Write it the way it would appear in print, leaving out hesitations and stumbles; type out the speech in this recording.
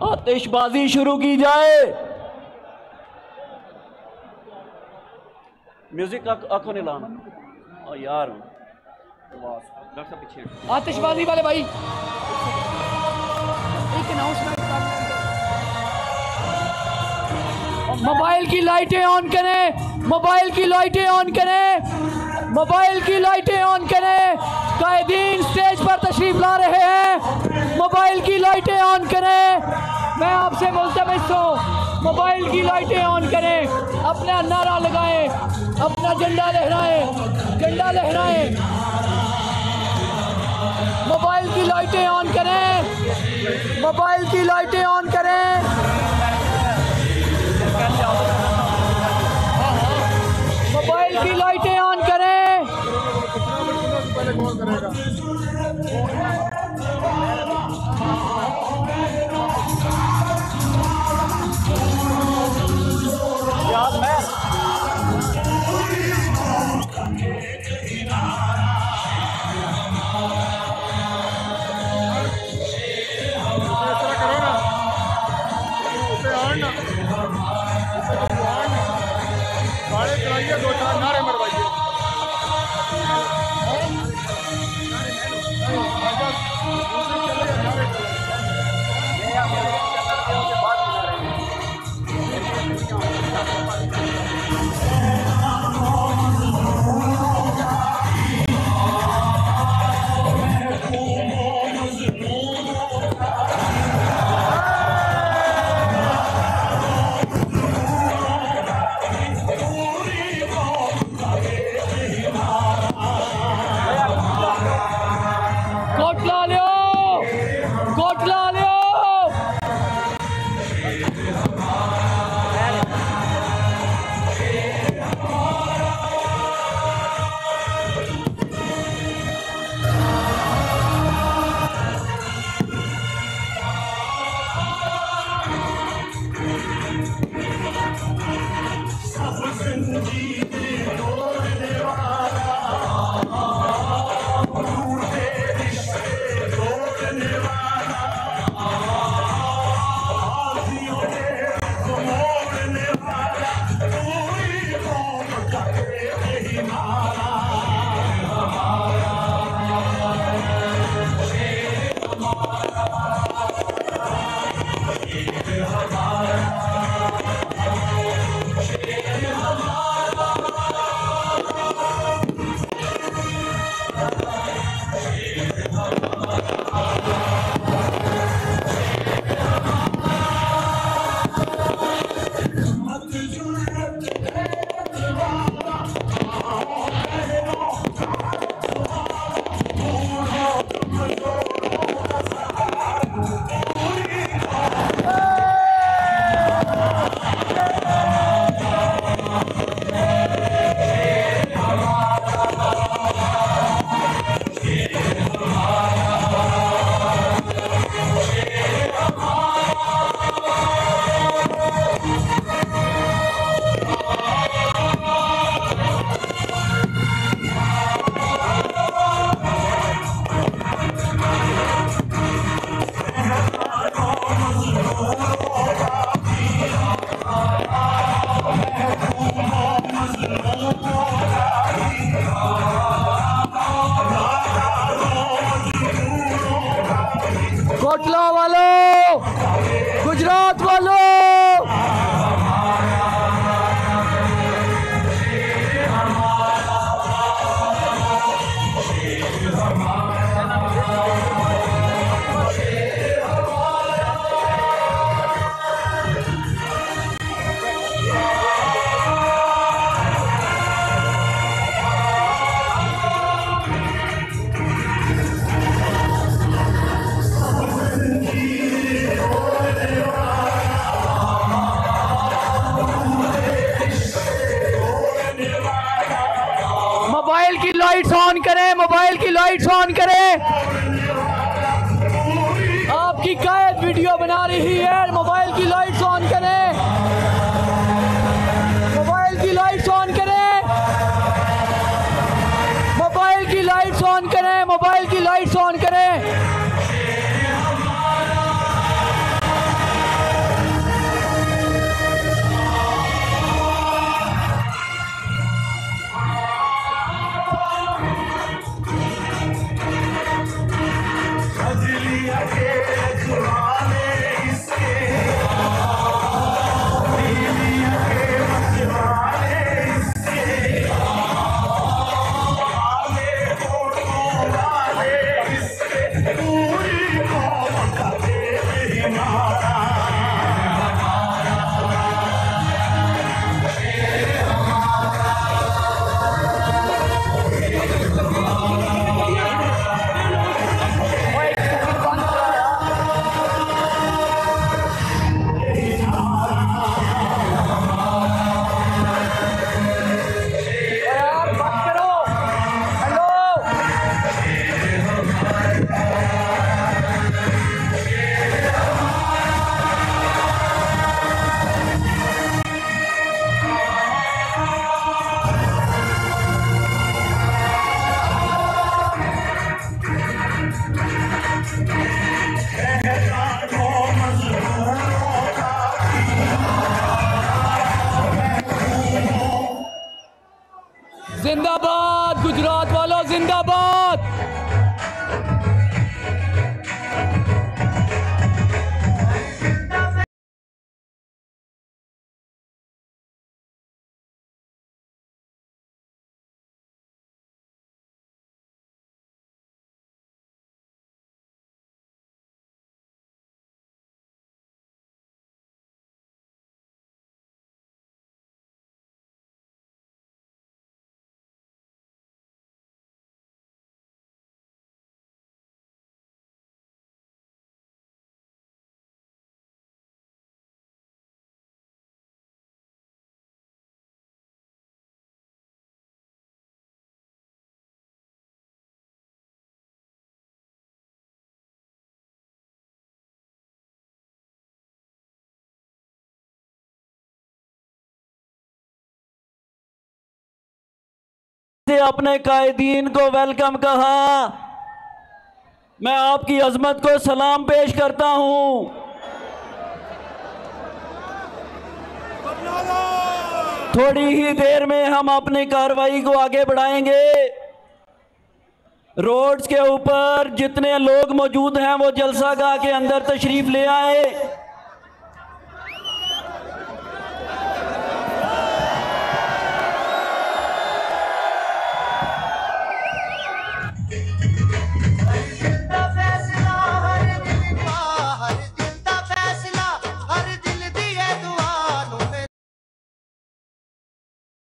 आतिशबाजी शुरू की जाए। म्यूजिक आंखों ने लाना यार, डॉक्टर साहब पीछे। आतिशबाजी वाले भाई एक अनाउंसमेंट, मोबाइल की लाइटें ऑन करें, मोबाइल की लाइटें ऑन करें, मोबाइल की लाइटें ऑन करें। कायदीन स्टेज पर तशरीफ ला रहे हैं, मोबाइल की लाइटें ऑन करें। मैं आपसे मुल्तमस हूँ, मोबाइल की लाइटें ऑन करें, अपना नारा लगाएं, अपना झंडा लहराएं, झंडा लहराएं। मोबाइल की लाइटें ऑन करें, मोबाइल की लाइटें ऑन करें, मोबाइल की लाइटें ऑन करें। दो चार नारे मरवाइए। कोटला वालों, गुजरात वालों, मोबाइल की लाइट्स ऑन करें, मोबाइल की लाइट्स ऑन करें। आपकी कायद वीडियो बना रही है, मोबाइल की लाइट्स ऑन करें, मोबाइल की लाइट्स ऑन करें, मोबाइल की लाइट्स ऑन करें, मोबाइल की लाइट्स ऑन करें। जिंदाबाद गुजरात वालों, जिंदाबाद। से अपने कायदीन को वेलकम कहा। मैं आपकी अजमत को सलाम पेश करता हूं। थोड़ी ही देर में हम अपनी कार्रवाई को आगे बढ़ाएंगे। रोड्स के ऊपर जितने लोग मौजूद हैं वो जलसागाह के अंदर तशरीफ ले आए।